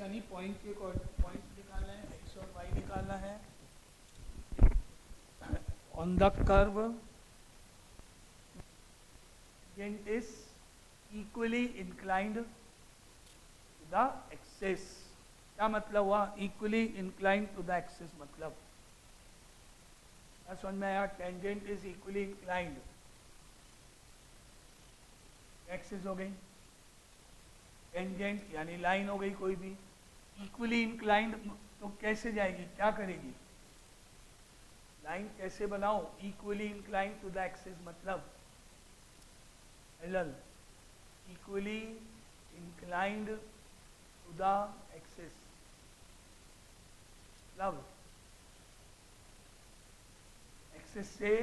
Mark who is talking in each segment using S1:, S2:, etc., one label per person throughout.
S1: यानी पॉइंट के पॉइंट निकालना है, एक्स और वाई निकालना है। On the curve tangent is equally inclined to the axis. क्या मतलब हुआ equally inclined to the axis? मतलब समझ में आया? Tangent is equally inclined, axis हो गई, टेंजेंट यानी लाइन हो गई कोई भी, इक्वली इंक्लाइंड तो कैसे जाएगी, क्या करेगी? लाइन कैसे बनाओ equally inclined to the axis? मतलब L equally inclined to the axis, मतलब एक्सिस से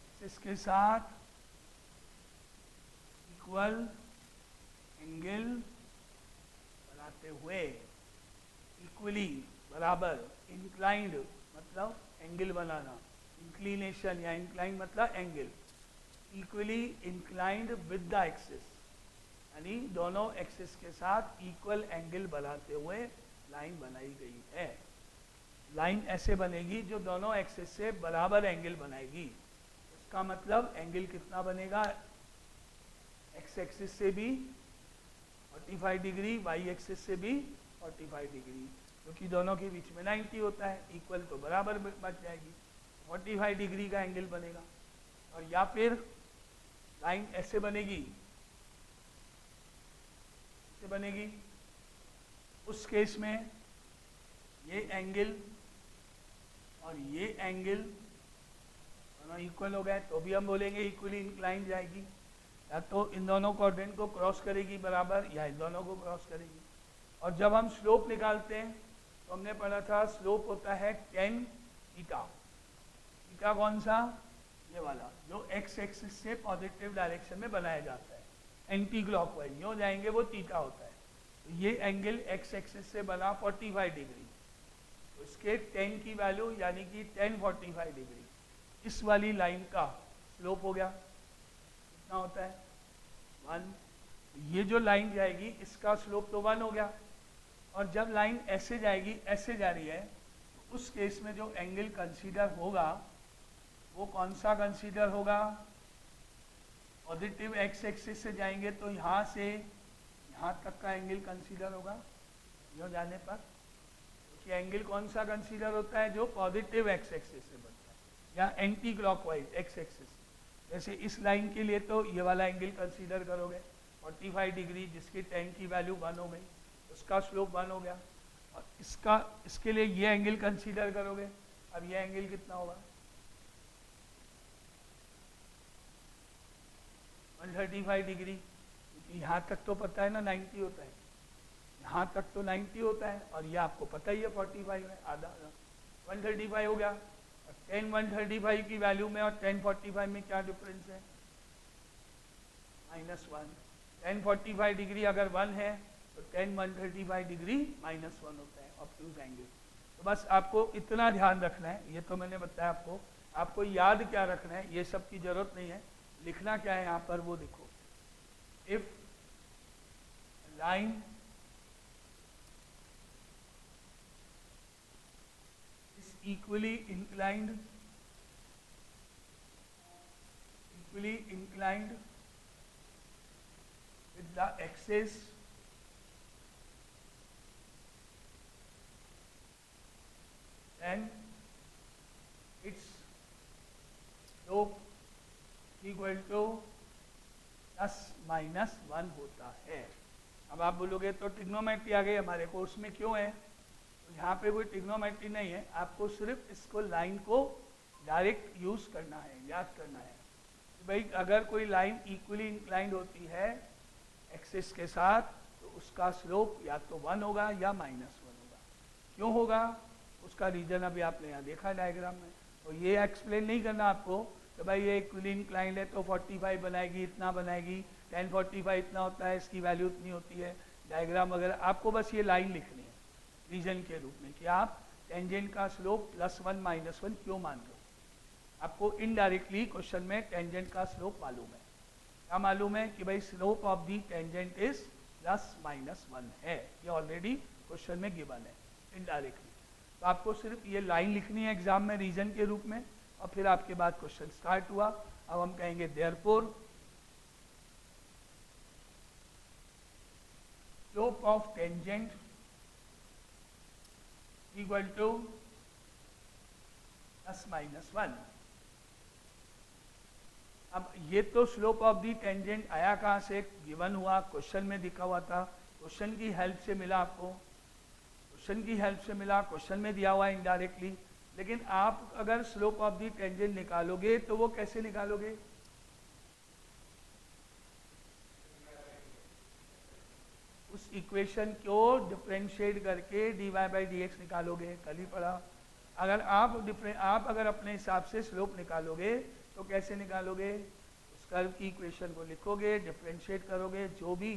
S1: एक्सिस के साथ इक्वल एंगल बनाते हुए, इक्वली बराबर, इंक्लाइंड मतलब एंगल बनाना, इंक्लिनेशन या इंक्लाइंड मतलब angle, equally inclined with the axis, यानी दोनों एक्सिस के साथ इक्वल एंगल बनाते हुए लाइन बनाई गई है। लाइन ऐसे बनेगी जो दोनों एक्सिस से बराबर एंगल बनाएगी। इसका मतलब एंगल कितना बनेगा? एक्स एक्सिस से भी 45 डिग्री, वाई एक्सिस से भी 45 डिग्री, क्योंकि दोनों के बीच में 90 होता है, इक्वल तो बराबर बच जाएगी, 45 डिग्री का एंगल बनेगा। और या फिर लाइन ऐसे बनेगी, ऐसे बनेगी, उस केस में ये एंगल और ये एंगल दोनों इक्वल हो गए तो भी हम बोलेंगे इक्वली इंक्लाइंड जाएगी। या तो इन दोनों कोऑर्डिनेट को क्रॉस करेगी बराबर, या इन दोनों को क्रॉस करेगी। और जब हम स्लोप निकालते हैं तो हमने पढ़ा था स्लोप होता है tan थीटा। थीटा कौन सा? ये वाला जो एक्स एक्सिस से पॉजिटिव डायरेक्शन में बनाया जाता है, एंटी क्लॉकवाइज जो जाएंगे वो थीटा होता है। तो ये एंगल एक्स एक्सिस से बना 45 डिग्री, तो इसके tan की वैल्यू यानी कि tan 45 डिग्री, इस वाली लाइन का स्लोप हो गया, कितना होता है? 1। ये जो लाइन जाएगी इसका स्लोप तो 1 हो गया। और जब लाइन ऐसे जाएगी, ऐसे जा रही है, तो उस केस में जो एंगल कंसीडर होगा वो कौन सा कंसीडर होगा? पॉजिटिव एक्स एक्सिस से जाएंगे तो यहाँ से यहाँ तक का एंगल कंसीडर होगा, यो जाने पर। कि एंगल कौन सा कंसीडर होता है? जो पॉजिटिव एक्स एक्सिस से बनता है, या एंटी क्लॉकवाइज एक्स एक्सिस। जैसे इस लाइन के लिए तो ये वाला एंगल कंसीडर करोगे 45 डिग्री, जिसकी tan की वैल्यू 1 हो गई, उसका स्लोप 1 हो गया। और इसके लिए ये एंगल कंसीडर करोगे, अब ये एंगल कितना होगा? 135 डिग्री, क्योंकि यहाँ तक तो पता है ना 90 होता है, यहाँ तक तो 90 होता है, और ये आपको पता ही है 45 है, आधा 135 हो गया। और tan 135 की वैल्यू में और tan 45 में क्या डिफरेंस है? -1। tan 45 डिग्री अगर 1 है तो tan 135 डिग्री -1 होता है ऑब्ट्यूज एंगल। तो बस आपको इतना ध्यान रखना है, ये तो मैंने बताया आपको। आपको याद क्या रखना है, ये सब की जरूरत नहीं है, लिखना क्या है यहाँ पर वो देखो। If line is equally inclined with the axis then its slope equal to ±1 होता है। अब आप बोलोगे तो ट्रिग्नोमेट्री आ गई हमारे कोर्स में, क्यों है? तो यहाँ पे कोई ट्रिग्नोमेट्री नहीं है, आपको सिर्फ इसको लाइन को डायरेक्ट यूज करना है, याद करना है। भाई अगर कोई लाइन इक्वली इंक्लाइंड होती है एक्सिस के साथ तो उसका स्लोप या तो 1 होगा या -1 होगा। क्यों होगा? उसका रीजन अभी आपने यहाँ देखा डायग्राम में। तो ये एक्सप्लेन नहीं करना आपको कि भाई ये इक्वली इंक्लाइंड है तो 45 बनाएगी, इतना बनाएगी, tan 45 इतना होता है, इसकी वैल्यू इतनी होती है, डायग्राम वगैरह। आपको बस ये लाइन लिखनी है रीजन के रूप में कि आप टेंजेंट का स्लोप +1 -1 क्यों मान रहे हो। आपको इनडायरेक्टली क्वेश्चन में टेंजेंट का स्लोप मालूम है। क्या मालूम है? कि भाई slope of the tangent is plus minus 1 है, ये ऑलरेडी क्वेश्चन में गिवन है इनडायरेक्टली। तो आपको सिर्फ ये लाइन लिखनी है एग्जाम में रीजन के रूप में, और फिर आपके बाद क्वेश्चन स्टार्ट हुआ। अब हम कहेंगे therefore slope of tangent equal two plus minus 1। अब ये तो स्लोप ऑफ दी टेंजेंट आया कहाँ से, गिवन हुआ, क्वेश्चन में दिखा हुआ था, क्वेश्चन की हेल्प से मिला आपको, क्वेश्चन की हेल्प से मिला, क्वेश्चन में दिया हुआ है इनडायरेक्टली। लेकिन आप अगर स्लोप ऑफ दी टेंजेंट निकालोगे तो वो कैसे निकालोगे? उस इक्वेशन को डिफरेंशिएट करके dy बाई डी एक्स निकालोगे, कल ही पढ़ा। अगर आप अगर अपने हिसाब से स्लोप निकालोगे तो कैसे निकालोगे? उस कर्व की इक्वेशन को लिखोगे, डिफरेंशिएट करोगे, जो भी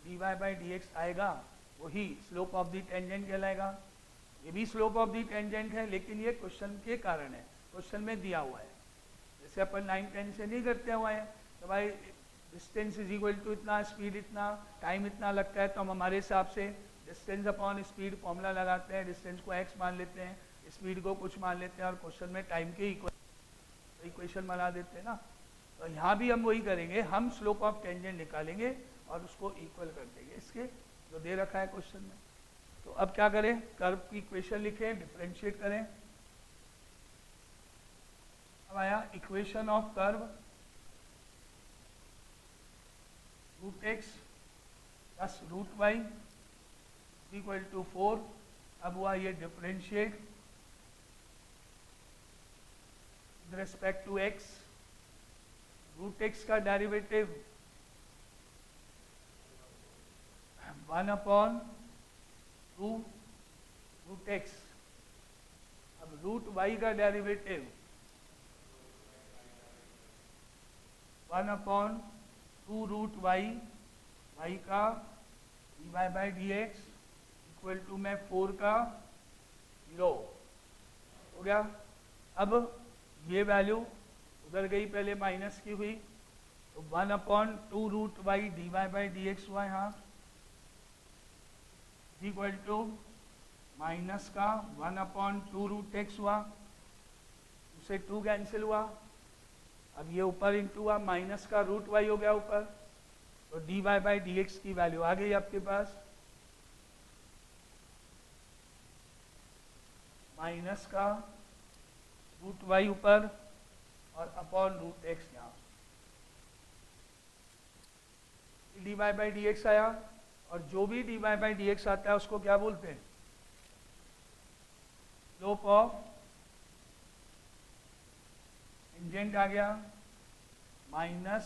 S1: dy बाई डी एक्स आएगा वही स्लोप ऑफ दी टेंजेंट कहलाएगा। ये भी स्लोप ऑफ दी टेंजेंट है, लेकिन ये क्वेश्चन के कारण है, क्वेश्चन में दिया हुआ है। जैसे अपन 9-10 से नहीं करते हुए हैं तो भाई डिस्टेंस इज इक्वल टू इतना, स्पीड इतना, टाइम इतना लगता है, तो हम हमारे हिसाब से डिस्टेंस अपॉन स्पीड फॉर्मूला लगाते हैं, डिस्टेंस को x मान लेते हैं, स्पीड को कुछ मान लेते हैं, और क्वेश्चन में टाइम के इक्वेशन बना देते हैं ना। तो यहाँ भी हम वही करेंगे, हम स्लोप ऑफ टेंजेंट निकालेंगे और उसको इक्वल कर देंगे इसके जो दे रखा है क्वेश्चन में। तो अब क्या करें, कर्व की इक्वेशन लिखें, डिफरेंशिएट करें। अब आया equation of curve root x plus root y equal to 4। अब हुआ ये differentiate with respect to x, root x का डेरिवेटिव 1/2 रूट एक्स। अब रूट वाई का डेरिवेटिव 1/2 रूट वाई, वाई का dy by d x equal to में 4 का 0 हो गया। अब ये वैल्यू उधर गई, पहले माइनस की हुई, तो 1/2 root y dy by d x हुआ यहाँ इक्वल टू माइनस का 1/2 रूट एक्स हुआ, उसे 2 कैंसिल हुआ। अब ये ऊपर इंटू हुआ, माइनस का रूट वाई हो गया ऊपर, तो dy बाई डी एक्स की वैल्यू आ गई आपके पास, माइनस का रूट वाई ऊपर और अपॉन रूट एक्स यहाँ। dy बाई डी एक्स आया, और जो भी dy बाई डी एक्स आता है उसको क्या बोलते हैं? स्लोप ऑफ टेंजेंट आ गया, minus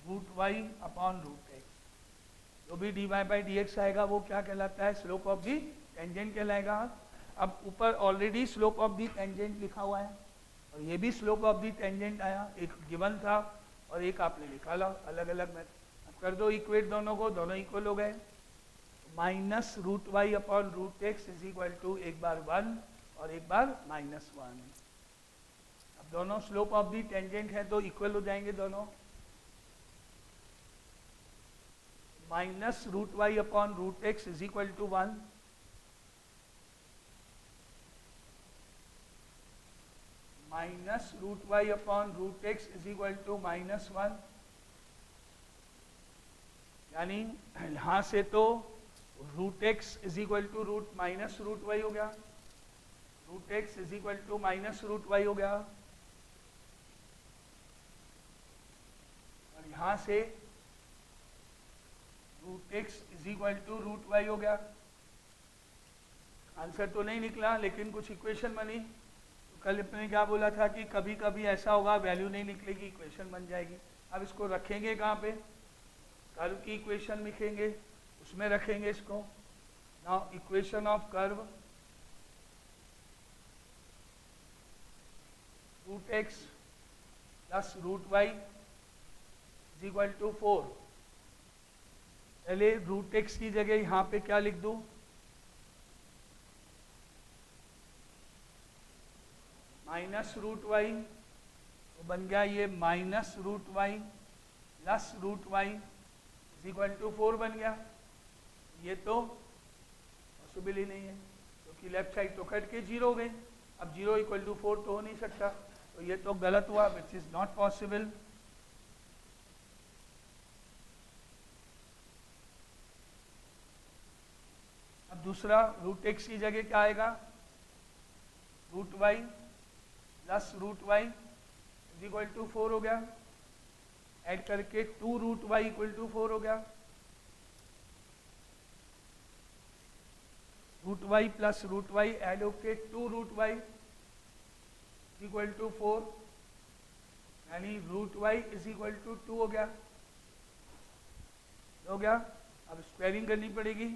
S1: root y upon root x. जो भी dy बाई डी एक्स आएगा वो क्या कहलाता है? स्लोप ऑफ दी टेंजेंट कहलाएगा। अब ऊपर already slope of the tangent लिखा हुआ है, और ये भी स्लोप ऑफ दी टेंजेंट आया, एक गिवन था और एक आपने निकाला अलग अलग में। अब कर दो इक्वेट दोनों को, दोनों इक्वल हो गए। Minus root y upon root x is equal to एक बार 1 और एक बार -1। अब दोनों स्लोप ऑफ दी टेंजेंट है तो इक्वल हो जाएंगे दोनों। Minus root y upon root x is equal to 1, minus root y upon root x is equal to -1। यानी यहां से तो root x is equal to root minus root y हो गया, root x is equal to minus root y हो गया, और यहां से root x is equal to root y हो गया। आंसर तो नहीं निकला लेकिन कुछ इक्वेशन बनी। तो कल अपने क्या बोला था कि कभी कभी ऐसा होगा वैल्यू नहीं निकलेगी, इक्वेशन बन जाएगी। अब इसको रखेंगे कहाँ पे? कर्व की इक्वेशन लिखेंगे, उसमें रखेंगे इसको। Now equation of curve root x plus root y is equal to 4। पहले रूट एक्स की जगह यहाँ पे क्या लिख दूं? माइनस रूट वाई, तो बन गया ये minus root y plus root y is equal to 4 बन गया। ये तो पॉसिबल ही नहीं है, क्योंकि लेफ्ट साइड तो कट के 0 हो गई। अब 0 इक्वल टू 4 तो हो नहीं सकता, तो ये तो गलत हुआ, विच इज नॉट पॉसिबल। अब दूसरा रूट एक्स की जगह क्या आएगा, root y plus root y is equal to 4 हो गया। ऐड करके 2 रूट वाई इक्वल टू 4 हो गया। Root y plus root y add होके 2 रूट वाई इक्वल टू 4, यानी root y is equal to 2 हो गया। हो गया। अब स्क्वायरिंग करनी पड़ेगी,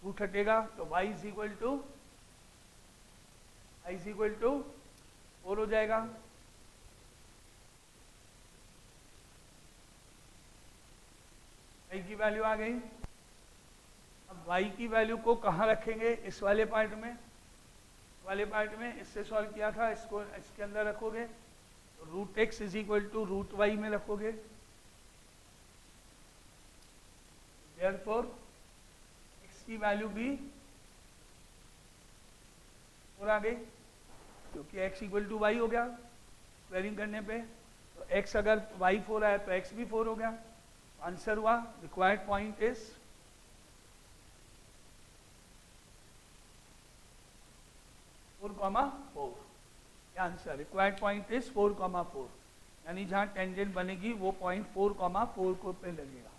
S1: रूट हटेगा तो y इज इक्वल टू 4 हो जाएगा। y की वैल्यू आ गई। अब y की वैल्यू को कहाँ रखेंगे, इस वाले पार्ट में, इससे सॉल्व किया था, इसको इसके अंदर रखोगे, root x is equal to root y में रखोगे। देयरफॉर x की वैल्यू भी 4 आ गई, क्योंकि x इक्वल टू वाई हो गया स्क्वायरिंग करने पे। तो x अगर y 4 आया तो x भी 4 हो गया। आंसर हुआ required point is 4,4। Answer required point is 4,4, यानी जहाँ टेंजेंट बनेगी वो पॉइंट 4,4 को पे लगेगा,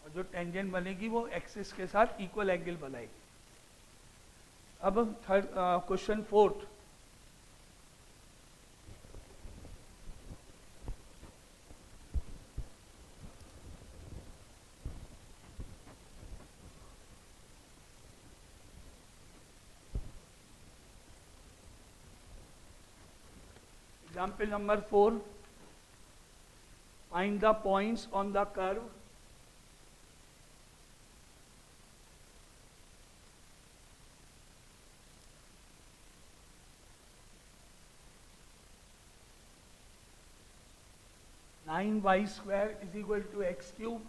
S1: और जो टेंजेंट बनेगी वो एक्सिस के साथ इक्वल एंगल बनाएगी। अब third question 4th, example number 4, find the points on the curve nine y square is equal to x cube,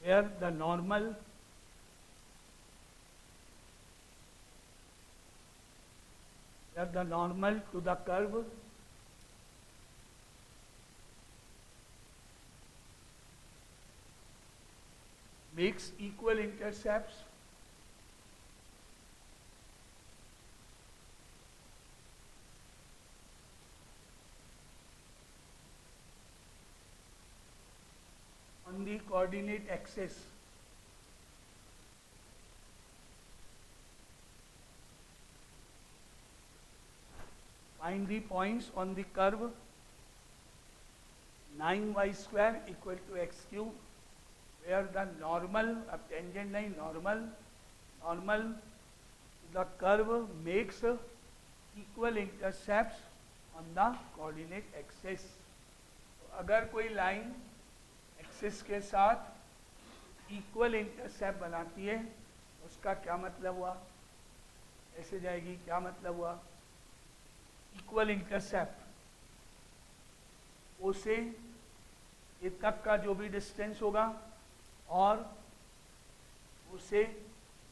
S1: where the normal to the curve makes equal intercepts on the coordinate axis. Find the points on the curve 9y square equal to x cube, where the normal, अब tangent नहीं, normal the curve makes equal intercepts on the coordinate axis. तो अगर कोई line axis के साथ equal intercept बनाती है, उसका क्या मतलब हुआ, ऐसे जाएगी, क्या मतलब हुआ, इक्वल इंटरसेप्ट उसे ये तक का जो भी डिस्टेंस होगा और उसे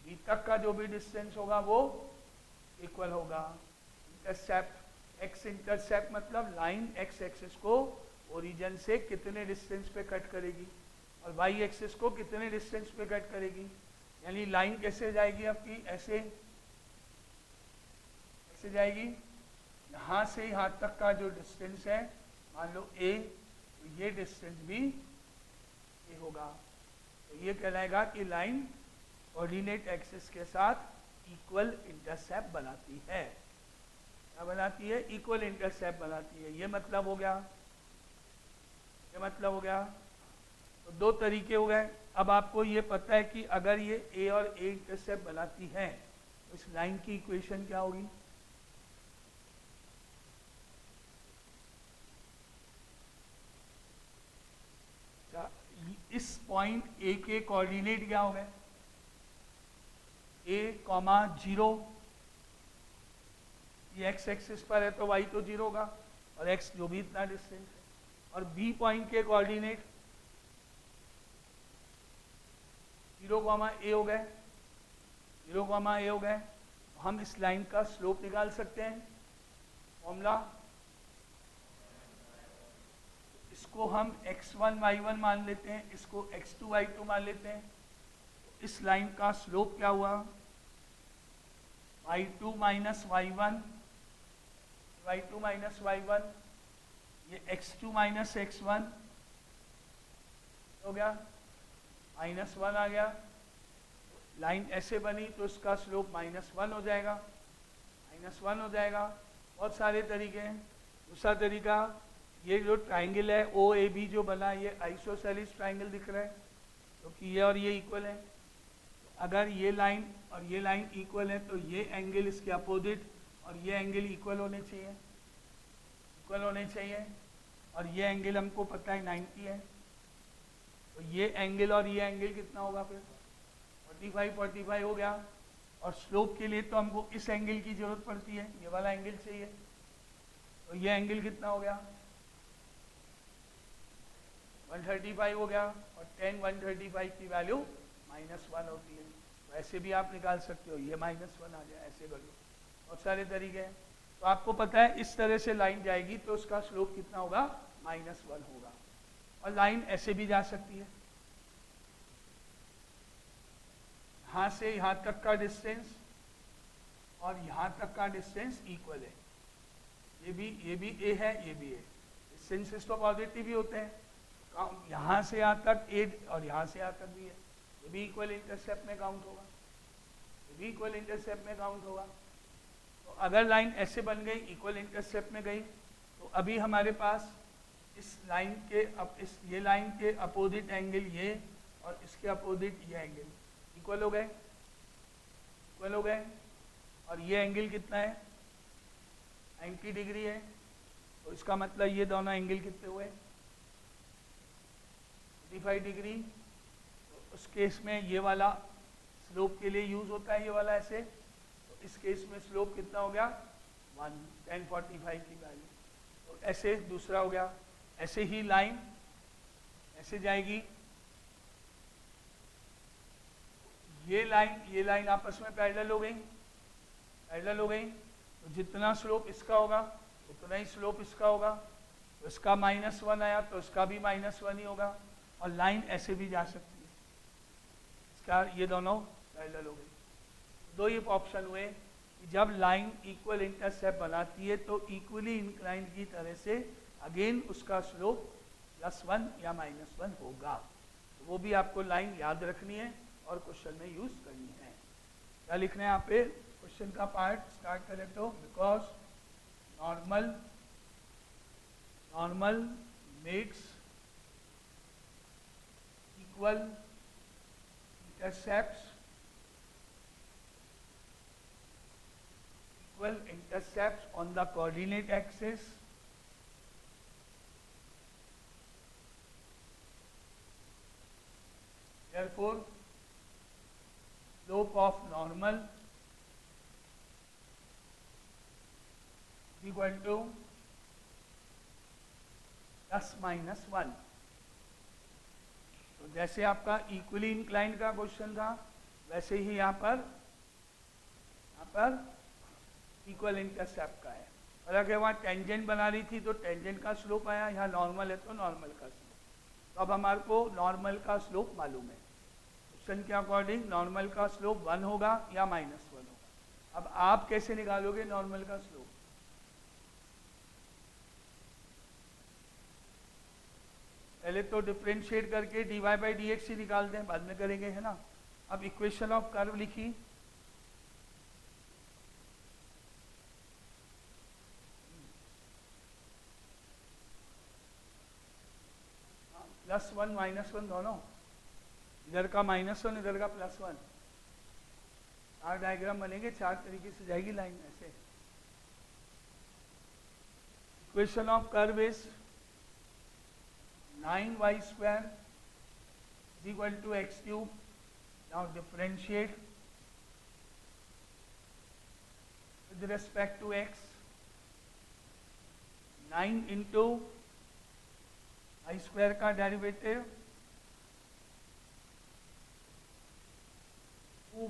S1: बी तक का जो भी डिस्टेंस होगा वो इक्वल होगा। इंटरसेप्ट, एक्स इंटरसेप्ट मतलब लाइन एक्स एक्सिस को ओरिजिन से कितने डिस्टेंस पे कट करेगी और वाई एक्सिस को कितने डिस्टेंस पे कट करेगी। यानी लाइन कैसे जाएगी आपकी, ऐसे जाएगी, यहाँ से यहाँ तक का जो डिस्टेंस है, मान लो ए, तो ये डिस्टेंस भी ए होगा। तो ये कहलाएगा कि लाइन कोऑर्डिनेट एक्सिस के साथ इक्वल इंटरसेप्ट बनाती है। क्या बनाती है, इक्वल इंटरसेप्ट बनाती है। ये मतलब हो गया, ये मतलब हो गया। तो दो तरीके हो गए। अब आपको ये पता है कि अगर ये ए और ए इंटरसेप्ट बनाती है तो इस लाइन की इक्वेशन क्या होगी, इस पॉइंट ए के कोऑर्डिनेट क्या हो गए, a,0, ये एक्स एक्सिस पर है तो y तो 0 होगा और x जो भी इतना डिस्टेंस है, और बी पॉइंट के कोऑर्डिनेट 0, a हो गए, 0, a हो गए। हम इस लाइन का स्लोप निकाल सकते हैं, फॉर्मूला, इसको हम x1 y1 मान लेते हैं, इसको x2 y2 मान लेते हैं। इस लाइन का स्लोप क्या हुआ, y2 minus y1, y2 minus y1, ये x2 माइनस x1 हो गया, -1 आ गया। लाइन ऐसे बनी तो इसका स्लोप -1 हो जाएगा, -1 हो जाएगा। बहुत सारे तरीके हैं। दूसरा तरीका, ये जो ट्राइंगल है ओ ए बी जो बना, ये आइसोसेलेस ट्राइंगल दिख रहा है, क्योंकि ये और ये इक्वल है। अगर ये लाइन और ये लाइन इक्वल है तो ये एंगल इसके अपोजिट और ये एंगल इक्वल होने चाहिए, इक्वल होने चाहिए। और ये एंगल हमको पता है 90 है, तो ये एंगल और ये एंगल कितना होगा फिर 45 हो गया। और स्लोप के लिए तो हमको इस एंगल की जरूरत पड़ती है, ये वाला एंगल चाहिए। तो ये एंगल कितना हो गया 135 हो गया। और tan 135 की वैल्यू -1 होती है। तो ऐसे भी आप निकाल सकते हो, ये -1 आ जाए, ऐसे कर लो। बहुत सारे तरीके हैं। तो आपको पता है इस तरह से लाइन जाएगी तो उसका स्लोप कितना होगा -1 होगा। और लाइन ऐसे भी जा सकती है, यहाँ से यहाँ तक का डिस्टेंस और यहाँ तक का डिस्टेंस इक्वल है। ये भी ए है, ये भी है। डिस्टेंसेस तो पॉजिटिव ही होते हैं। यहाँ से यहाँ तक ए और यहाँ से यहाँ तक भी है, ये भी इक्वल इंटरसेप्ट में काउंट होगा, ये भी इक्वल इंटरसेप्ट में काउंट होगा। तो अगर लाइन ऐसे बन गई, इक्वल इंटरसेप्ट में गई, तो अभी हमारे पास इस लाइन के ये लाइन के अपोजिट एंगल ये और इसके अपोजिट ये एंगल इक्वल हो गए, इक्वल हो गए। और ये एंगल कितना है 90 डिग्री है। तो इसका मतलब ये दोनों एंगल कितने हुए 45 डिग्री। तो उस केस में ये वाला स्लोप के लिए यूज होता है, ये वाला ऐसे। तो इस केस में स्लोप कितना हो गया 1/1045 की वैल्यू। तो ऐसे दूसरा हो गया। ऐसे ही लाइन ऐसे जाएगी, ये लाइन आपस में पैरेलल हो गई, पैरेलल हो गई। तो जितना स्लोप इसका होगा उतना ही स्लोप इसका होगा। तो इसका -1 आया तो इसका भी -1 ही होगा। और लाइन ऐसे भी जा सकती है, इसका ये दोनों पैरेलल हो गई। दो ये ऑप्शन हुए कि जब लाइन इक्वल इंटरसेप्ट बनाती है तो इक्वली इंक्लाइंड की तरह से अगेन उसका स्लोप +1 या -1 होगा। तो वो भी आपको लाइन याद रखनी है और क्वेश्चन में यूज करनी है। क्या लिखना है यहाँ पे, क्वेश्चन का पार्ट स्टार्ट करें तो, because normal makes equal intercepts on the coordinate axis therefore slope of normal is equal to ±1। तो जैसे आपका इक्वली इंक्लाइंड का क्वेश्चन था वैसे ही यहाँ पर इक्वल इंटरसेप्ट का है। और अगर वहाँ टेंजेंट बना रही थी तो टेंजेंट का स्लोप आया, यहाँ नॉर्मल है तो नॉर्मल का स्लोप। तो अब हमारे को नॉर्मल का स्लोप मालूम है। क्वेश्चन के अकॉर्डिंग नॉर्मल का स्लोप 1 होगा या -1 होगा। अब आप कैसे निकालोगे नॉर्मल का स्लोप, पहले तो डिफरेंशिएट करके dy/dx ही निकालते हैं, बाद में करेंगे, है ना। अब इक्वेशन ऑफ कर्व लिखी, +1 -1 दोनों, इधर का -1 इधर का +1। 4 डायग्राम बनेंगे, 4 तरीके से जाएगी लाइन ऐसे। Equation of curve is 9y² = x³। Now differentiate with respect to x। 9 into i² का derivative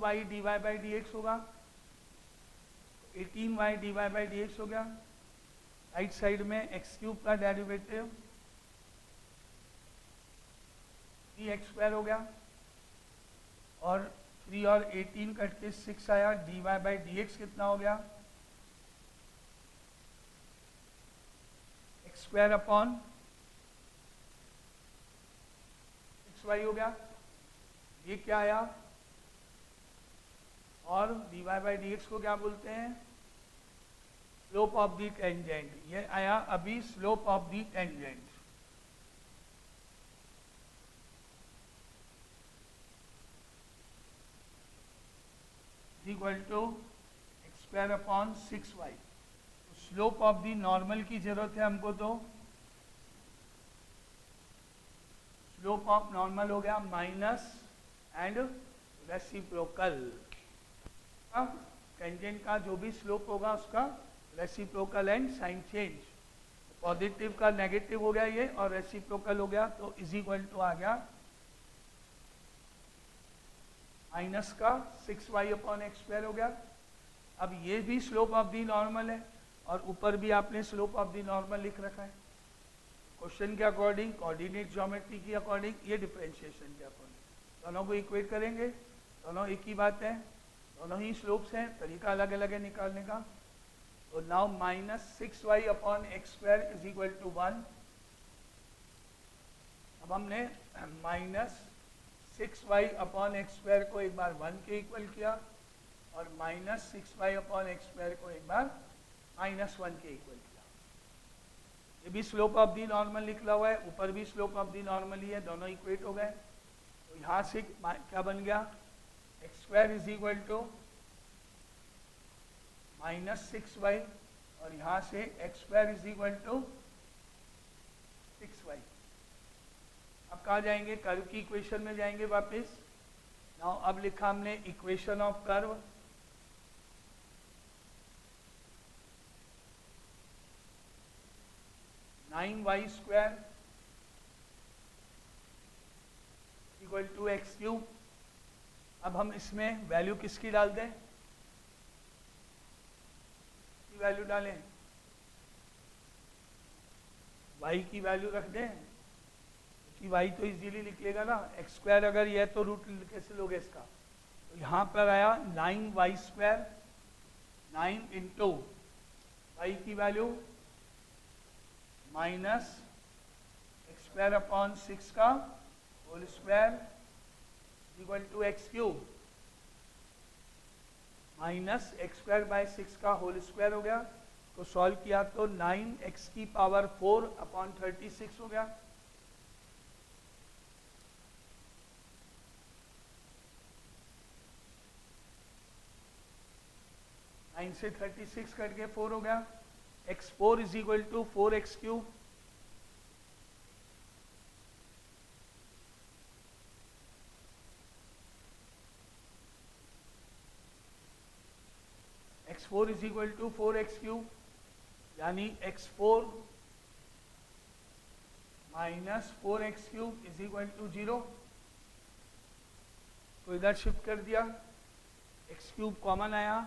S1: y d y by d x होगा, 18 y d y by d x हो गया। राइट साइड में एक्स क्यूब का derivative 3x square हो गया, और 3 और 18 कट के 6 आया, d y by d x कितना हो गया, एक्स स्क्वायर अपॉन 6y हो गया। ये क्या आया, और d y by d x को क्या बोलते हैं, स्लोप ऑफ दी टेंजेंट। ये आया अभी slope of the tangent. Equal to x square upon 6y। Slope of the normal की जरूरत है हमको, तो स्लोप ऑफ नॉर्मल हो गया माइनस एंड रेसिप्रोकल। टेंजेंट का जो भी स्लोप होगा उसका reciprocal and sign change. Positive का नेगेटिव हो गया ये, और रेसिप्रोकल हो गया, तो इज इक्वल टू आ गया माइनस का 6y अपॉन एक्स स्क्वायर हो गया। अब ये भी स्लोप ऑफ दी नॉर्मल है, और ऊपर भी आपने स्लोप ऑफ दी नॉर्मल लिख रखा है। क्वेश्चन के अकॉर्डिंग, कोऑर्डिनेट ज्योमेट्री के अकॉर्डिंग, ये डिफरेंशिएशन के अकॉर्डिंग दोनों को इक्वेट करेंगे। दोनों एक ही बात है, दोनों ही स्लोप्स हैं, तरीका अलग अलग है निकालने का। तो now minus 6y upon x square is equal to 1। अब हमने minus 6y upon x square को एक बार 1 के इक्वल किया, और minus 6y upon x square को एक बार माइनस 1 के इक्वल किया। ये भी स्लोप ऑफ दी नॉर्मल निकला हुआ है, ऊपर भी स्लोप ऑफ दी नॉर्मल ही है, दोनों इक्वेट हो गए। तो यहाँ से क्या बन गया, x square is equal to minus 6y, और यहाँ से x square is equal to 6y। अब कहाँ जाएंगे, कर्व की इक्वेशन में जाएंगे वापस। नाउ अब लिखा हमने equation of curve. Nine y square equal to x cube. अब हम इसमें वैल्यू किसकी डाल दें, वैल्यू डालें, y की वैल्यू रख दें, कि y तो इजीली निकलेगा ना। एक्स स्क्वायर अगर ये तो रूट कैसे लोगे इसका, तो यहाँ पर आया 9y स्क्वायर, 9 इंटू वाई की value minus x square upon 6 का whole square equal to x cube, minus x square by 6 का होल स्क्वायर हो गया। तो सॉल्व किया तो 9x की पावर 4 अपॉन 36 हो गया। नाइन से 36 करके 4 हो गया। x4 is equal to 4x cube, x4 is equal to 4x cube, यानी x4 minus 4x cube is equal to 0। तो इधर शिफ्ट कर दिया, x क्यूब कॉमन आया,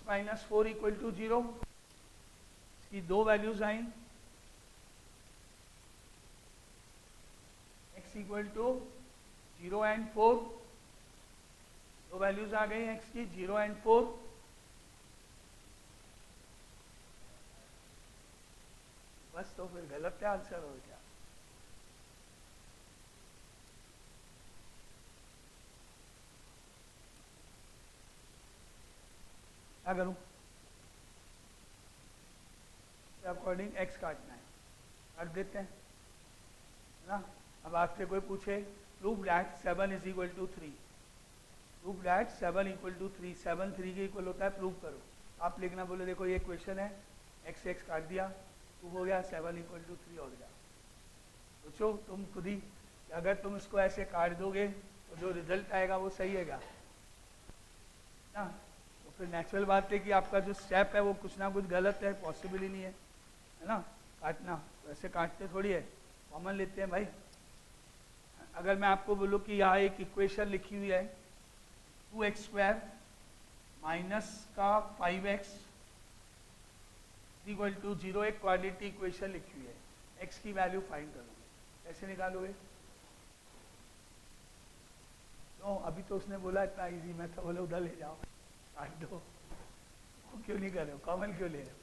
S1: माइनस 4 इक्वल टू 0। इसकी दो वैल्यूज आई, x इक्वल टू 0 एंड 4, दो वैल्यूज आ गई x की 0 एंड 4। बस तो फिर गलत क्या आंसर हो गया। क्या करूं, अकॉर्डिंग x काटना है, काट देते हैं ना। अब आपसे कोई पूछे prove that 7 is equal to 3, prove that 7 equal to 3, 7 3 के इक्वल होता है, प्रूव करो। आप लिखना, बोले देखो ये क्वेश्चन है, x x काट दिया, प्रूव हो गया, 7 इक्वल टू 3 हो गया। सोचो तुम खुद ही, अगर तुम इसको ऐसे काट दोगे तो जो रिजल्ट आएगा वो सही है ना। तो फिर नेचुरल बात है कि आपका जो स्टेप है वो कुछ ना कुछ गलत है, पॉसिबल ही नहीं है ना काटना। वैसे काटते थोड़ी है, कॉमन लेते हैं भाई। अगर मैं आपको बोलूँ कि यहाँ एक इक्वेशन लिखी हुई है 2x² माइनस का 5x इक्वल टू 0, एक क्वाड्रेटिक इक्वेशन लिखी हुई है, x की वैल्यू फाइंड करोगे, कैसे निकालोगे? तो अभी तो उसने बोला इतना इजी, मैं तो बोला उधर ले जाओ काट दो, वो क्यों नहीं कर रहे हो, कॉमन क्यों ले रहे हो?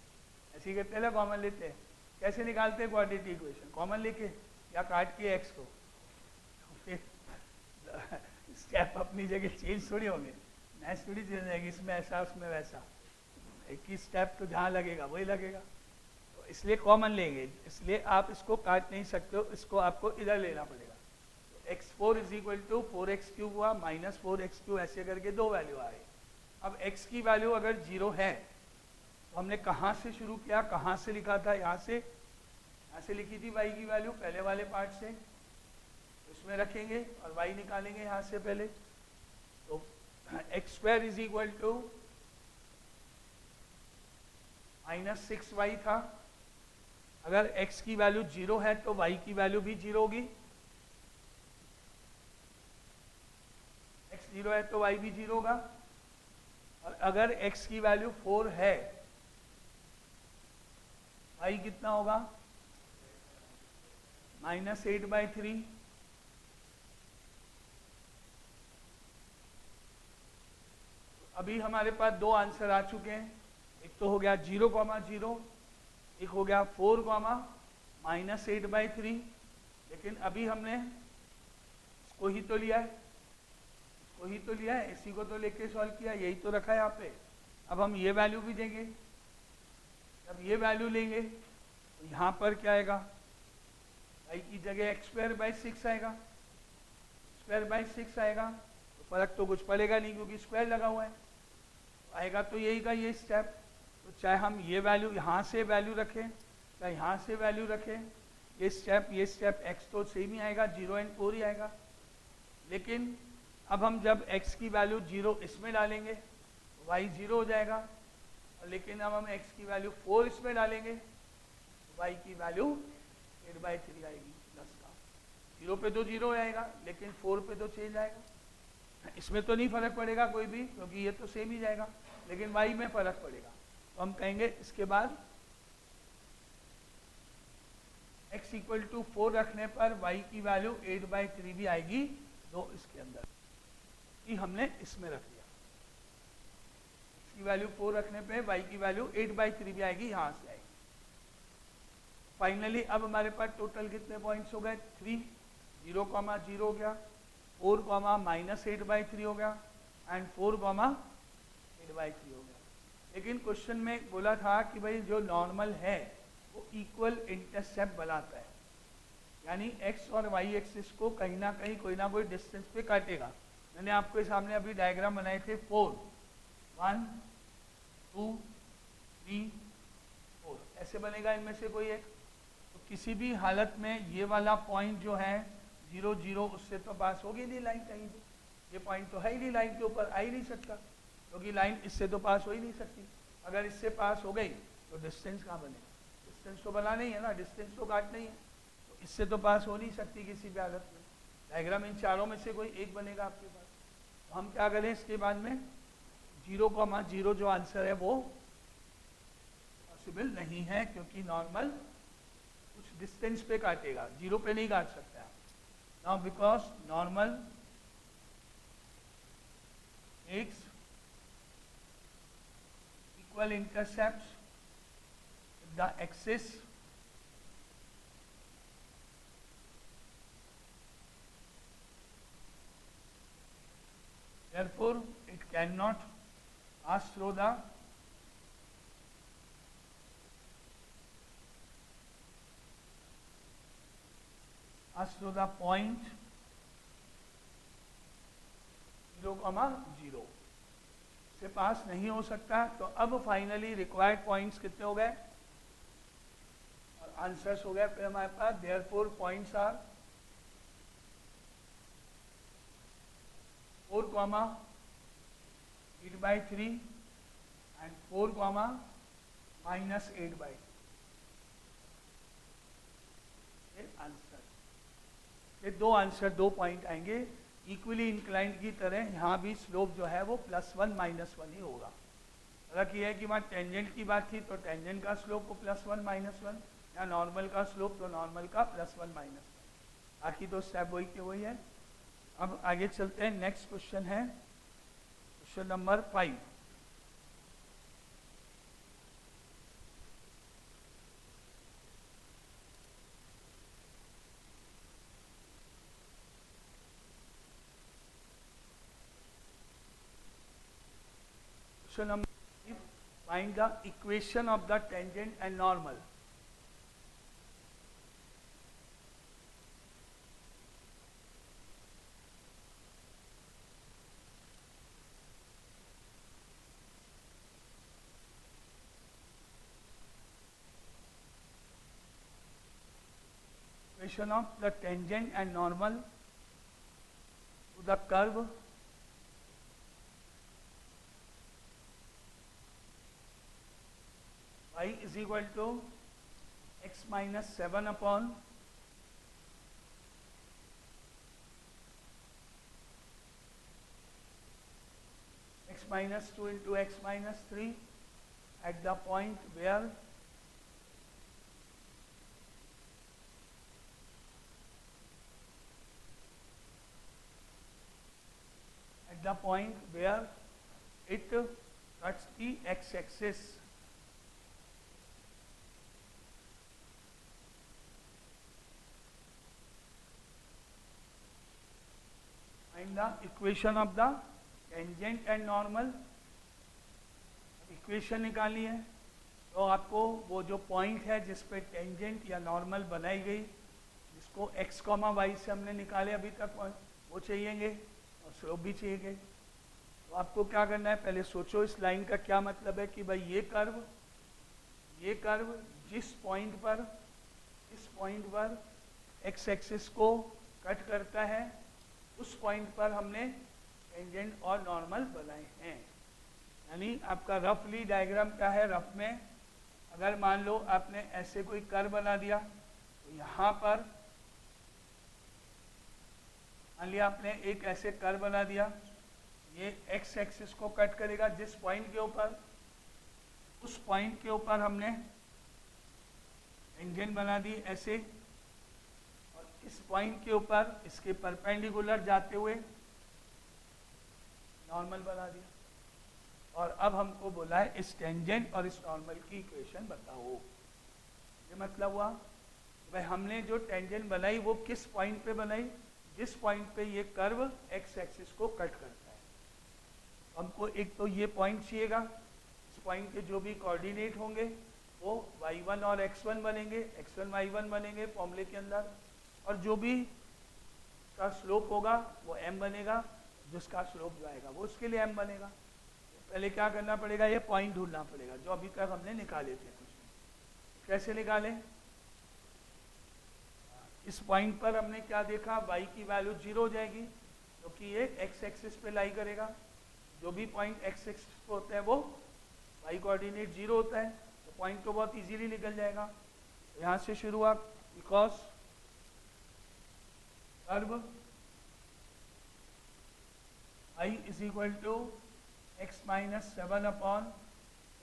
S1: ऐसे ही करते हैं ना, कॉमन लेते हैं। कैसे निकालते हैं क्वाड्रेटिक इक्वेशन? कॉमन लेके या काट के x को, तो फिर स्टेप अपनी जगह चेंज थोड़ी होंगे, मैच थोड़ी चेंज जाएगी, इसमें ऐसा उसमें वैसा, एक ही स्टेप तो जहाँ लगेगा वही लगेगा, तो इसलिए कॉमन लेंगे, इसलिए आप इसको काट नहीं सकते हो, इसको आपको इधर लेना पड़ेगा। x4 is equal to 4x³ हुआ माइनस 4x², ऐसे करके दो वैल्यू आए। अब x की वैल्यू अगर 0 है तो हमने कहाँ से शुरू किया, कहाँ से लिखा था? यहाँ से लिखी थी y की वैल्यू पहले वाले पार्ट से, इसमें रखेंगे और y निकालेंगे यहाँ से पहले। तो x² is equal to minus 6y था, अगर x की वैल्यू 0 है तो y की वैल्यू भी 0 होगी, x 0 है तो y भी 0 होगा, और अगर x की वैल्यू 4 है y कितना होगा? माइनस 8/3। अभी हमारे पास दो आंसर आ चुके हैं, एक तो हो गया 0,0, एक हो गया 4, माइनस 8/3, लेकिन अभी हमने इसको ही तो लिया है, इसी को तो लेके सॉल्व किया, यही तो रखा है यहाँ पे। अब हम ये वैल्यू भी देंगे, जब ये वैल्यू लेंगे तो यहाँ पर क्या आएगा? y की जगह x²/6 आएगा, x² आएगा, तो फर्क तो कुछ पड़ेगा नहीं क्योंकि स्क्वायर लगा हुआ है, आएगा तो यही का ये स्टेप। तो चाहे हम ये वैल्यू यहाँ से वैल्यू रखें, चाहे यहाँ से वैल्यू रखें, ये स्टेप x तो सेम ही आएगा, 0 और 4 ही आएगा। लेकिन अब हम जब x की वैल्यू 0 इसमें डालेंगे तो y 0 हो जाएगा, और लेकिन अब हम x की वैल्यू 4 इसमें डालेंगे तो y की वैल्यू 8/3 आएगी 10 का। 0 पे तो 0 आएगा, लेकिन 4 पे तो चेंज आएगा। इसमें तो नहीं फर्क पड़ेगा कोई भी क्योंकि ये तो सेम ही जाएगा, लेकिन y में फर्क पड़ेगा। तो हम कहेंगे इसके बाद x इक्वल टू 4 रखने पर y की वैल्यू 8/3 भी आएगी, दो इसके अंदर कि हमने इसमें रख दिया। x की वैल्यू 4 रखने पे y की वैल्यू 8/3 भी आएगी, यहाँ से आएगी। फाइनली अब हमारे पास टोटल कितने पॉइंट्स हो गए? 3, 0,0 हो गया, 4, माइनस 8/3 हो गया, एंड 4, 8/3 हो गया। लेकिन क्वेश्चन में बोला था कि भाई जो नॉर्मल है वो इक्वल इंटरसेप्ट बनाता है, यानी x और y एक्सिस को कहीं ना कहीं कोई ना कोई डिस्टेंस पे काटेगा। मैंने आपके सामने अभी डायग्राम बनाए थे 4, 1, 2, 3, 4, ऐसे बनेगा इनमें से कोई एक। तो किसी भी हालत में ये वाला पॉइंट जो है 0, 0, उससे तो पास होगी नहीं लाइन कहीं भी, ये पॉइंट तो है ही नहीं, लाइन के ऊपर आ ही नहीं सकता क्योंकि लाइन इससे तो पास हो ही नहीं सकती। अगर इससे पास हो गई तो डिस्टेंस कहाँ बनेगा? डिस्टेंस तो बना नहीं है ना, डिस्टेंस तो काट नहीं है, तो इससे तो पास हो नहीं सकती किसी भी हालत में। डायग्राम इन चारों में से कोई एक बनेगा आपके पास। तो हम क्या करें इसके बाद में 0,0 जो आंसर है वो पॉसिबल नहीं है क्योंकि नॉर्मल कुछ डिस्टेंस पे काटेगा, 0 पे नहीं काट सकता। Now because normal takes equal intercepts with the axis therefore it cannot pass through the point 0,0 से पास नहीं हो सकता। तो अब फाइनली रिक्वायर्ड पॉइंट्स कितने हो गए और आंसर्स हो गए फिर हमारे पास। Therefore points are 4, 8/3 and 4, minus 8/3 ये आंसर। ये दो आंसर, 2 पॉइंट आएंगे। इक्वली इंक्लाइंड की तरह यहाँ भी स्लोप जो है वो +1 -1 ही होगा। अलग ये है कि वहाँ टेंजेंट की बात थी तो टेंजेंट का स्लोप को +1 -1, या नॉर्मल का स्लोप तो नॉर्मल का +1 -1। बाकी तो स्टेप वही के वही है। अब आगे चलते हैं, नेक्स्ट क्वेश्चन है question number 5। Question number 5, find the equation of the tangent and normal. Equation of the tangent and normal to the curve y is equal to x minus 7 upon x minus 2 into x minus 3 at the point where it cuts the x-axis. Find the equation of the tangent and normal. Equation निकाली है तो आपको वो जो point है जिस पे tangent या नॉर्मल बनाई गई, जिसको x, y से हमने निकाले अभी तक, वो चाहिएंगे और स्लोप भी चाहिए। तो आपको क्या करना है, पहले सोचो इस लाइन का क्या मतलब है कि भाई ये कर्व जिस पॉइंट पर x एक्सिस को कट करता है उस पॉइंट पर हमने टेंजेंट और नॉर्मल बनाए हैं। यानी आपका रफली डायग्राम क्या है, रफ में अगर मान लो आपने ऐसे कोई कर्व बना दिया तो यहाँ पर मान लिया आपने एक ऐसे कर्व बना दिया, ये x एक्सिस को कट करेगा जिस पॉइंट के ऊपर, उस पॉइंट के ऊपर हमने टेंजेंट बना दी ऐसे, और इस पॉइंट के ऊपर इसके परपेंडिकुलर जाते हुए नॉर्मल बना दिया। और अब हमको बोला है इस टेंजेंट और इस नॉर्मल की इक्वेशन बताओ। ये मतलब हुआ भाई हमने जो टेंजेंट बनाई वो किस पॉइंट पे बनाई, जिस पॉइंट पे ये कर्व x एक्सिस को कट करता है। हमको एक तो ये पॉइंट चाहिएगा, इस पॉइंट के जो भी कोऑर्डिनेट होंगे वो y1 और x1 बनेंगे, x1 y1 बनेंगे फॉर्मूले के अंदर, और जो भी का स्लोप होगा वो m बनेगा, जिसका स्लोप जाएगा वो उसके लिए m बनेगा। पहले क्या करना पड़ेगा, ये पॉइंट ढूंढना पड़ेगा जो अभी तक हमने निकाले थे। कुछ कैसे निकाले, इस पॉइंट पर हमने क्या देखा, y की वैल्यू 0 हो जाएगी क्योंकि ये x एक्सिस पे लाई करेगा। जो भी पॉइंट x एक्सिस पे होता है वो y कोऑर्डिनेट 0 होता है, तो पॉइंट तो बहुत इजीली निकल जाएगा। यहाँ से शुरू हुआ, because curve y is equal to x minus 7 upon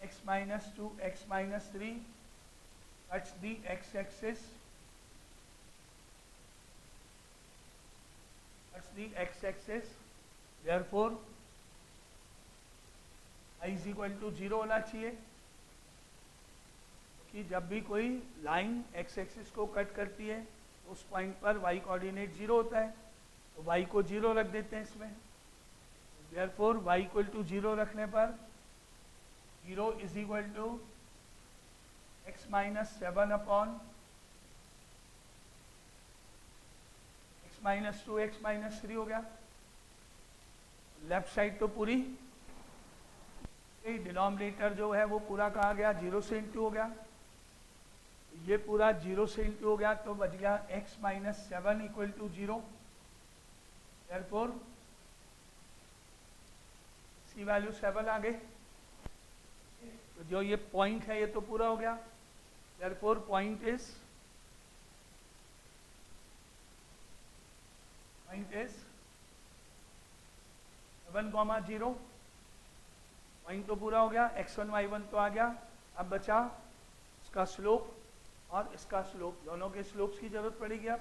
S1: x minus 2 x minus 3 cuts the x-axis, therefore I is equal to 0 होना चाहिए, कि जब भी कोई लाइन x एक्सिस को कट करती है उस पॉइंट पर y कोऑर्डिनेट 0 होता है, तो y को 0 रख देते हैं इसमें। Therefore y इक्वल टू 0 रखने पर 0 is equal to x minus 7 upon x minus 2 x minus 3 हो गया। लेफ्ट साइड तो पूरी, डिनोमिनेटर जो है वो पूरा कहा गया 0 से इंटू हो गया, ये पूरा 0 से इंटू हो गया तो बच गया x minus 7 equal to 0। Therefore की वैल्यू 7 आ गई, तो जो ये पॉइंट है ये तो पूरा हो गया। Therefore point is point is 7,0, point तो पूरा हो गया, x1 y1 तो आ गया। अब बचा इसका स्लोप और इसका स्लोप, दोनों के स्लोप्स की जरूरत पड़ेगी। अब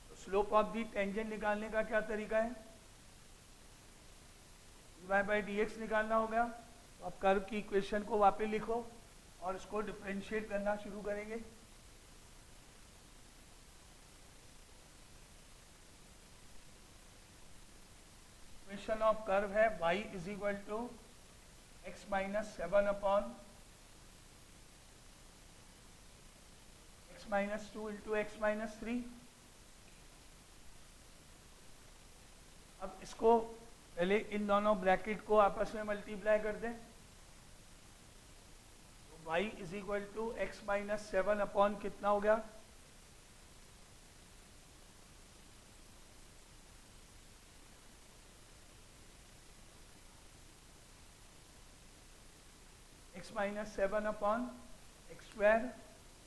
S1: तो स्लोप ऑफ दी टेंजेंट निकालने का क्या तरीका है, dy/dx निकालना होगा। तो अब कर्व की इक्वेशन को वापस लिखो और इसको डिफरेंशिएट करना शुरू करेंगे। इक्वेशन ऑफ कर्व है y is equal to x minus 7 upon x minus 2 into x minus 3। अब इसको पहले इन दोनों ब्रैकेट को आपस में मल्टीप्लाई कर दें। तो y is equal to x minus 7 upon कितना हो गया, x minus 7 upon x square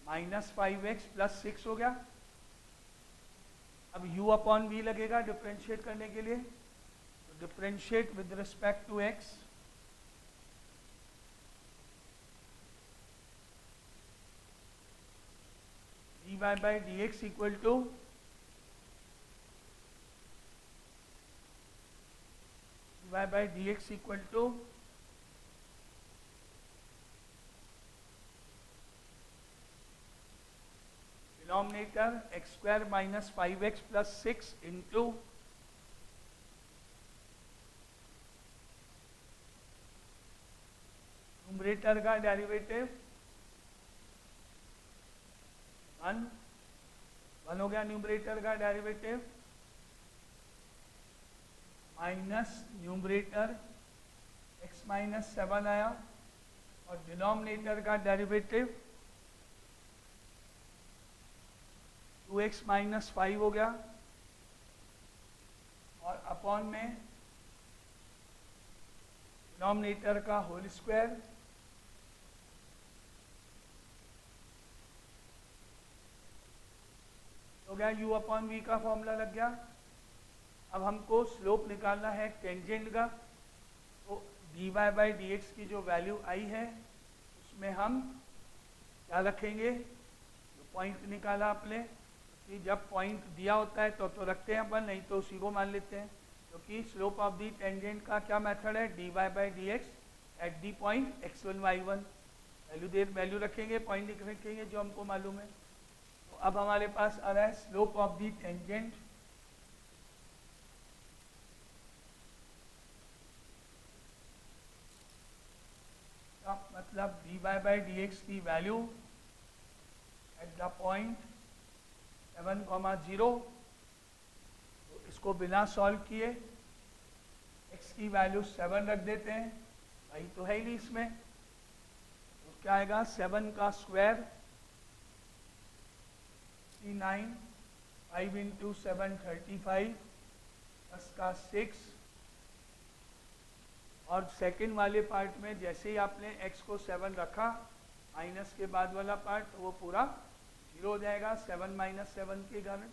S1: minus 5x plus 6 हो गया। अब u अपॉन v लगेगा डिफरेंशिएट करने के लिए। तो differentiate with respect to x, dy/dx equal to dy/dx equal to denominator x square minus 5x plus 6 into numerator का derivative 1 हो गया, न्यूमरेटर का derivative minus numerator x minus 7 आया और डिनोमिनेटर का डेरिवेटिव 2x माइनस 5 हो गया और अपॉन में डिनोमिनेटर का होल स्क्वायर हो गया। u अपॉन v का फॉर्मूला लग गया। अब हमको स्लोप निकालना है टेंजेंट का। तो dy/dx की जो वैल्यू आई है उसमें हम क्या रखेंगे, जो पॉइंट निकाला आपने, कि जब पॉइंट दिया होता है तो रखते हैं अपन, नहीं तो उसी को मान लेते हैं, क्योंकि स्लोप ऑफ दी टेंजेंट का क्या मेथड है, dy/dx at the point x1 y1। Value रखेंगे, पॉइंट रखेंगे जो हमको मालूम है। तो अब हमारे पास आ रहा है स्लोप ऑफ दी टेंजेंट का मतलब dy/dx की वैल्यू एट द पॉइंट 7,0। तो इसको बिना सॉल्व किए x की वैल्यू 7 रख देते हैं, भाई तो है ही नहीं इसमें। तो क्या आएगा, 7 का स्क्वायर 69, 5 इंटू 7 35 प्लस का 6। और सेकंड वाले पार्ट में जैसे ही आपने x को 7 रखा, माइनस के बाद वाला पार्ट तो वो पूरा 0 हो जाएगा 7 माइनस 7 के कारण,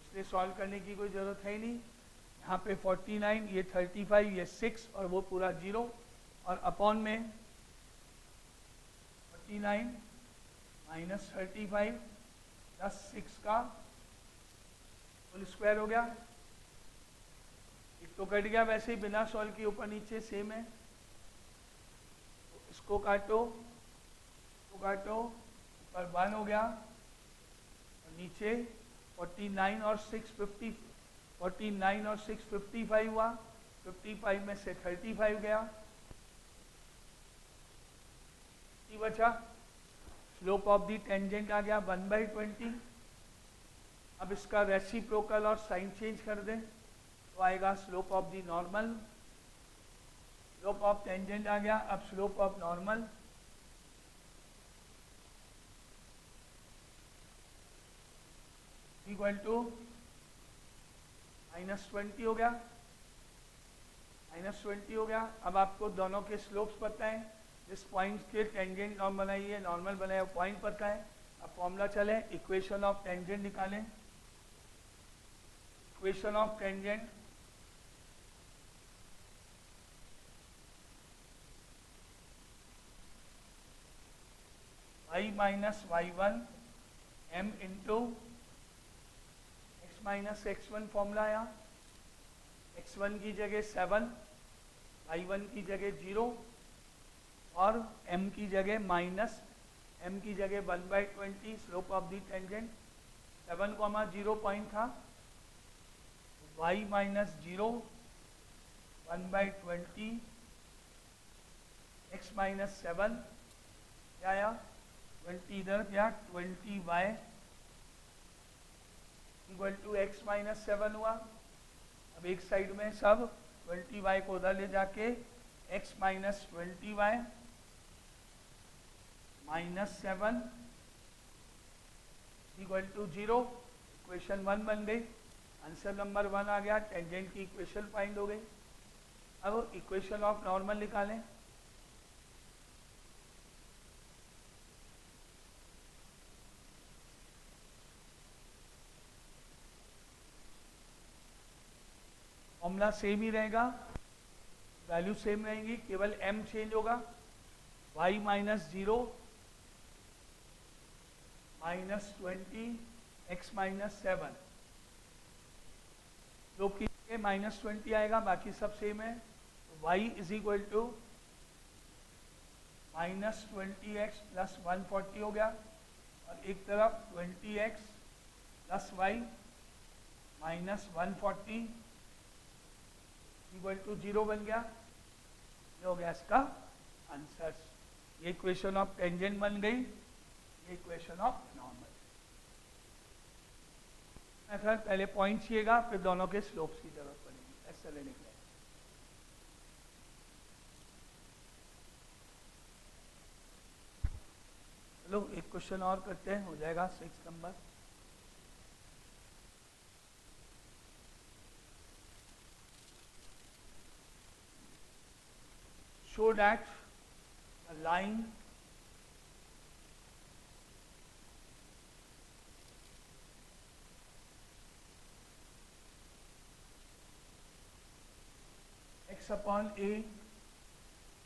S1: इसलिए सॉल्व करने की कोई ज़रूरत है ही नहीं। यहाँ पे 49, ये 35, ये 6 और वो पूरा 0 और अपॉन में 49 माइनस 35 प्लस 6 का होल स्क्वायर हो गया। एक तो कट गया, वैसे ही बिना सॉल्व के ऊपर नीचे सेम है। तो इसको काटो, ऊपर 1 हो गया और नीचे 49 और 6 50, 49 और 6 55 हुआ, 55 में से 35 गया, बचा। स्लोप ऑफ दी टेंजेंट आ गया 1/20। अब इसका रेसिप्रोकल और साइन चेंज कर दें तो आएगा slope of the normal. Slope of tangent आ गया, अब slope of normal equal to -20 हो गया, -20 हो गया। अब आपको दोनों के स्लोप्स पता है, जिस पॉइंट के टेंजेंट नॉर्मल बनाइए, नॉर्मल बनाए, पॉइंट पता है। अब फॉर्मूला चले, इक्वेशन ऑफ टेंजेंट निकालें। Equation of tangent y minus y1 m into x minus x1 formula आया, x1 की जगह 7, y1 की जगह 0 और m की जगह माइनस m की जगह 1/20 slope of the tangent 7, 0 point था, y माइनस 0 1/20 x माइनस 7 क्या आया 20 इधर क्या 20y equal to x minus 7 हुआ। अब एक साइड में सब 20y को उधर ले जाके x minus 20y minus 7 equal to 0, equation 1 बन गई, आंसर नंबर 1 आ गया, टेंजेंट की इक्वेशन फाइंड हो गई। अब इक्वेशन ऑफ नॉर्मल निकालें। फॉर्मूला सेम ही रहेगा, वैल्यू सेम रहेंगी, केवल m चेंज होगा, y minus 0 minus 20 x minus 7 लोग की माइनस 20 आएगा, बाकी सब सेम है। y is equal to minus 20x plus 140 हो गया और एक तरफ 20x plus y minus 140 equal to 0 बन गया। ये हो गया इसका आंसर। ये इक्वेशन ऑफ टेंजेंट बन गई, ये इक्वेशन ऑफ नॉर्मल। ऐसा पहले पॉइंट चाहिएगा, फिर दोनों के स्लोप्स की जरूरत पड़ेगी, ऐसा लेने के लिए। चलो एक क्वेश्चन और करते हैं, हो जाएगा 6 number. show that a line x upon a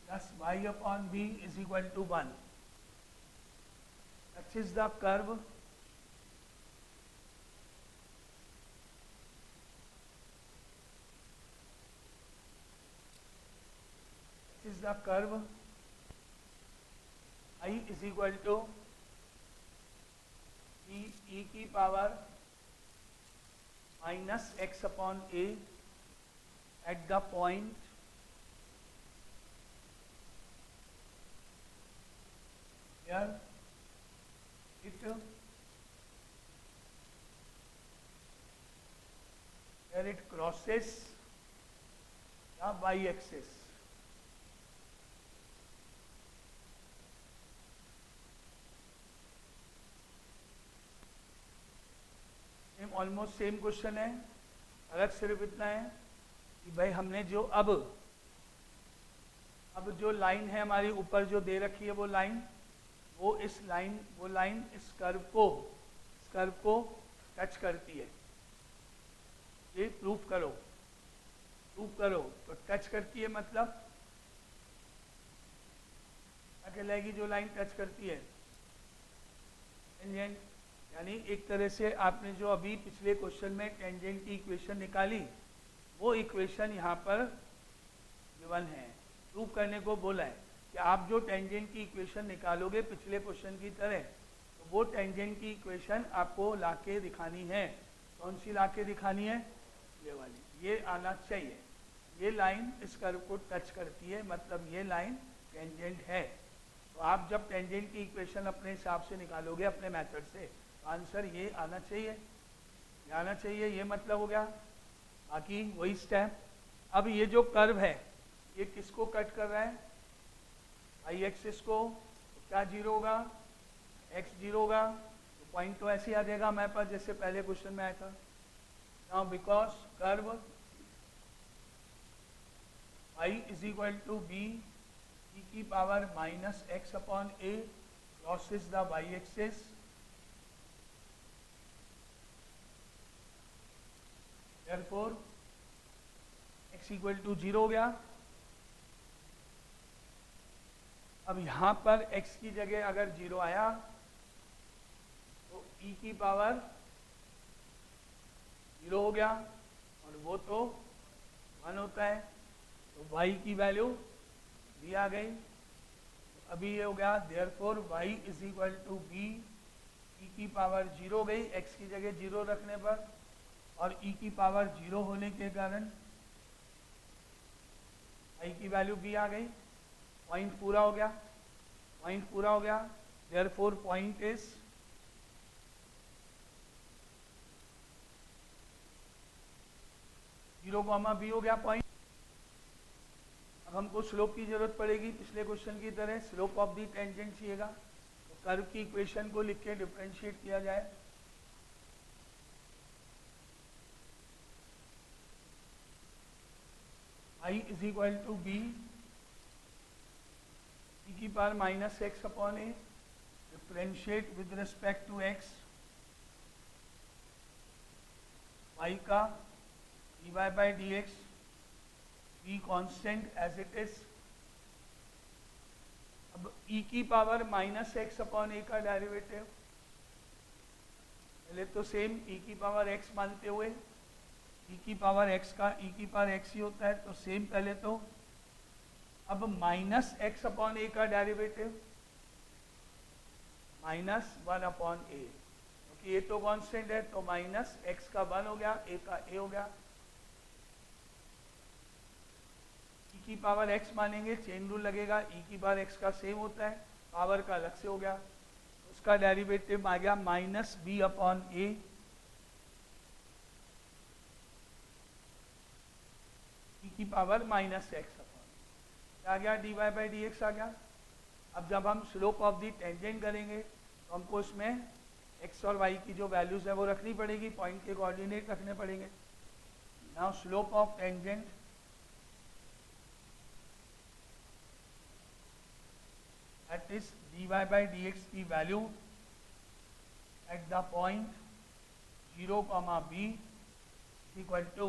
S1: plus y upon b is equal to 1. That is the curve is the curve I is equal to e की power minus x upon a at the point where it crosses the y-axis. Almost same question है, अलग सिर्फ इतना है कि भाई हमने जो अब जो लाइन है हमारी ऊपर जो दे रखी है वो लाइन इस कर्व को टच करती है। ये प्रूफ करो तो टच करती है मतलब क्या कहलाएगी जो लाइन टच करती है? टेंजेंट। यानी एक तरह से आपने जो अभी पिछले क्वेश्चन में टेंजेंट की इक्वेशन निकाली, वो इक्वेशन यहाँ पर गिवन है। प्रूव करने को बोला है कि आप जो टेंजेंट की इक्वेशन निकालोगे पिछले क्वेश्चन की तरह, तो वो टेंजेंट की इक्वेशन आपको लाके दिखानी है। कौन सी लाके दिखानी है? ये वाली। ये आना चाहिए। ये लाइन इस कर्व को टच करती है, मतलब ये लाइन टेंजेंट है। तो आप जब टेंजेंट की इक्वेशन अपने हिसाब से निकालोगे अपने मेथड से, आंसर ये आना चाहिए, ये मतलब हो गया। बाकी वही स्टेप। अब ये जो कर्व है ये किसको कट कर रहा है? आई एक्सिस को। तो क्या 0 होगा? x 0 होगा। तो पॉइंट तो ऐसे ही आ जाएगा हमारे पास जैसे पहले क्वेश्चन में आया था। Now because curve i is equal to b e की power minus x upon a crosses the y axis, therefore x equal to 0 हो गया। अब यहाँ पर x की जगह अगर 0 आया तो e की पावर 0 हो गया, और वो तो 1 होता है, तो y की वैल्यू भी आ गई। तो अभी ये हो गया therefore y is equal to b, e की पावर 0 गई x की जगह 0 रखने पर, और e की पावर 0 होने के कारण y की वैल्यू भी आ गई। पॉइंट पूरा हो गया, पॉइंट पूरा हो गया। Therefore point is zero comma b हो गया पॉइंट। अब हमको स्लोप की जरूरत पड़ेगी, पिछले क्वेश्चन की तरह स्लोप ऑफ दी टेंजेंट चाहिएगा, तो कर्व की इक्वेशन को लिख के डिफरेंशिएट किया जाए। I is equal to b e की power minus x upon a, differentiate with respect to x, y का dy by d x, b constant as it is. अब e की power minus x upon a का derivative, पहले तो same e की power x मानते हुए, e की पावर x का e की पावर x ही होता है, तो सेम पहले तो। अब माइनस एक्स अपॉन ए का डेरिवेटिव माइनस 1 अपॉन ए, क्योंकि ये तो कांस्टेंट है, तो माइनस एक्स का 1 हो गया, ए का ए हो गया। ई की पावर एक्स मानेंगे, चेन रूल लगेगा, ई की पावर एक्स का सेम होता है, पावर का अलग से हो गया, उसका डेरिवेटिव आ गया minus b upon a, e की पावर माइनस एक्स अपॉन आ गया, d y by d x आ गया। अब जब हम स्लोप ऑफ दी टेंजेंट करेंगे तो हमको इसमें x और y की जो वैल्यूज है वो रखनी पड़ेगी, पॉइंट के कोऑर्डिनेट रखने पड़ेंगे। Now slope of tangent that is d y by d x की value at the point 0, b equal to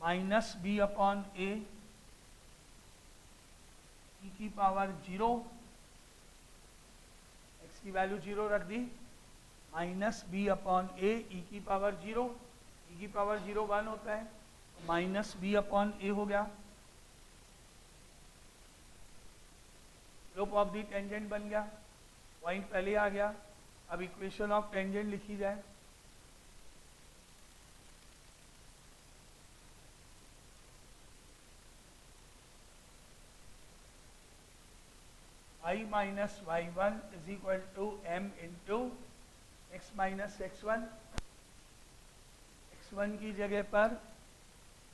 S1: minus b upon a, e की पावर 0, x की वैल्यू 0 रख दी, minus b upon a, e की power 0, ई की power 0 1 होता है, तो माइनस बी अपॉन ए हो गया। स्लोप ऑफ दी टेंजेंट बन गया, पॉइंट पहले आ गया। अब इक्वेशन ऑफ टेंजेंट लिखी जाए। y minus y1 is equal to m into x minus x1, x1 की जगह पर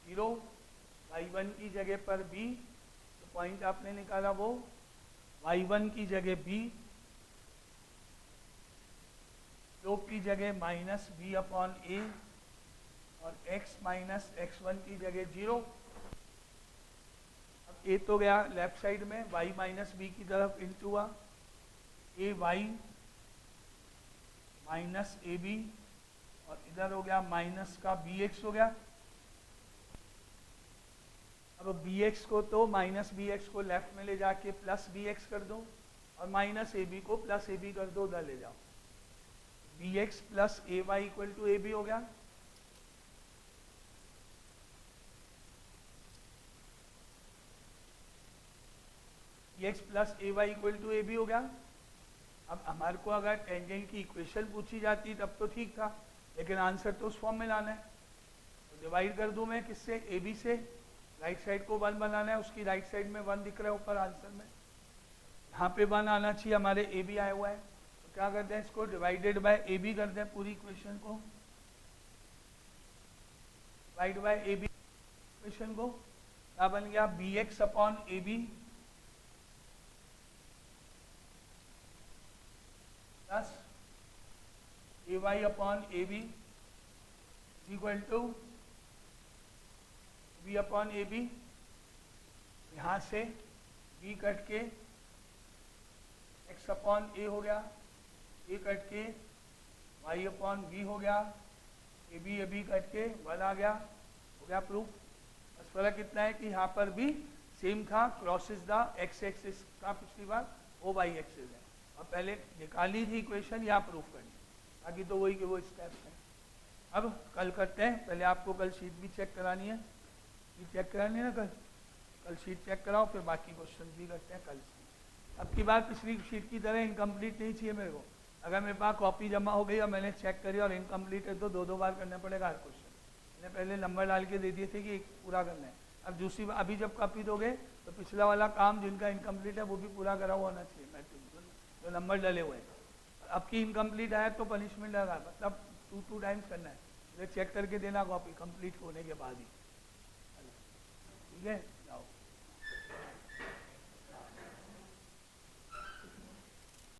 S1: 0, y1 की जगह पर b, तो पॉइंट आपने निकाला वो y1 की जगह b, स्लोप की जगह माइनस b अपॉन a, और x माइनस x1 की जगह 0। ए तो गया लेफ्ट साइड में, y माइनस बी की तरफ इंटू हुआ, ए वाई माइनस ए बी, और इधर हो गया माइनस का बी एक्स हो गया। अब बी एक्स को तो माइनस बी एक्स को लेफ्ट में ले जाके प्लस बी एक्स कर दो, और माइनस ए बी को प्लस ए बी कर दो, उधर ले जाओ, b x plus a y equal to a b हो गया। X plus a y equal to a b हो गया। अब हमारे को अगर टेंजेंट की इक्वेशन पूछी जाती तब तो ठीक था, लेकिन आंसर तो उस फॉर्म में लाना है, तो डिवाइड कर दूं मैं किससे, ए बी से, राइट साइड को 1 बनाना है, उसकी राइट साइड में 1 दिख रहा है ऊपर आंसर में, यहाँ पे 1 आना चाहिए, हमारे ए बी आया हुआ है, तो क्या करते हैं, इसको डिवाइडेड बाय ए बी करते हैं, पूरी इक्वेशन को divide by a b equation को, क्या बन गया, b x upon a b plus a y upon a b equal to b upon a b, यहाँ से बी कट के एक्स अपॉन ए हो गया, ए कट के वाई अपॉन बी हो गया, ए बी करके 1 आ गया, हो गया प्रूफ। बस फर्क इतना है कि यहाँ पर भी सेम था, क्रॉसेस द एक्स एक्सिस का पिछली बार, ओ वाई एक्सिस है। और पहले निकाली थी इक्वेशन, यहाँ प्रूफ करनी, बाकी तो वही के वो स्टेप्स हैं। अब कल करते हैं, पहले आपको कल शीट भी चेक करानी है, शीट चेक करानी है ना कल शीट चेक कराओ, फिर बाकी क्वेश्चन भी करते हैं कल से। अब की बार पिछली शीट की तरह इनकम्प्लीट नहीं चाहिए मेरे को। अगर मेरे पास कॉपी जमा हो गई और मैंने चेक करी और इनकम्प्लीट है तो 2 बार करना पड़ेगा हर क्वेश्चन। मैंने पहले नंबर डाल के दे दिए थे कि पूरा करना है। अब दूसरी बार अभी जब कॉपी दोगे तो पिछला वाला काम जिनका इनकम्प्लीट है वो भी पूरा करा हुआ होना चाहिए, मैट्रिक जो नंबर डले हुए हैं। अब की इनकम्प्लीट आया तो पनिशमेंट लगा, मतलब 2 टाइम्स करना है, चेक करके देना कॉपी कंप्लीट होने के बाद ही। ठीक है।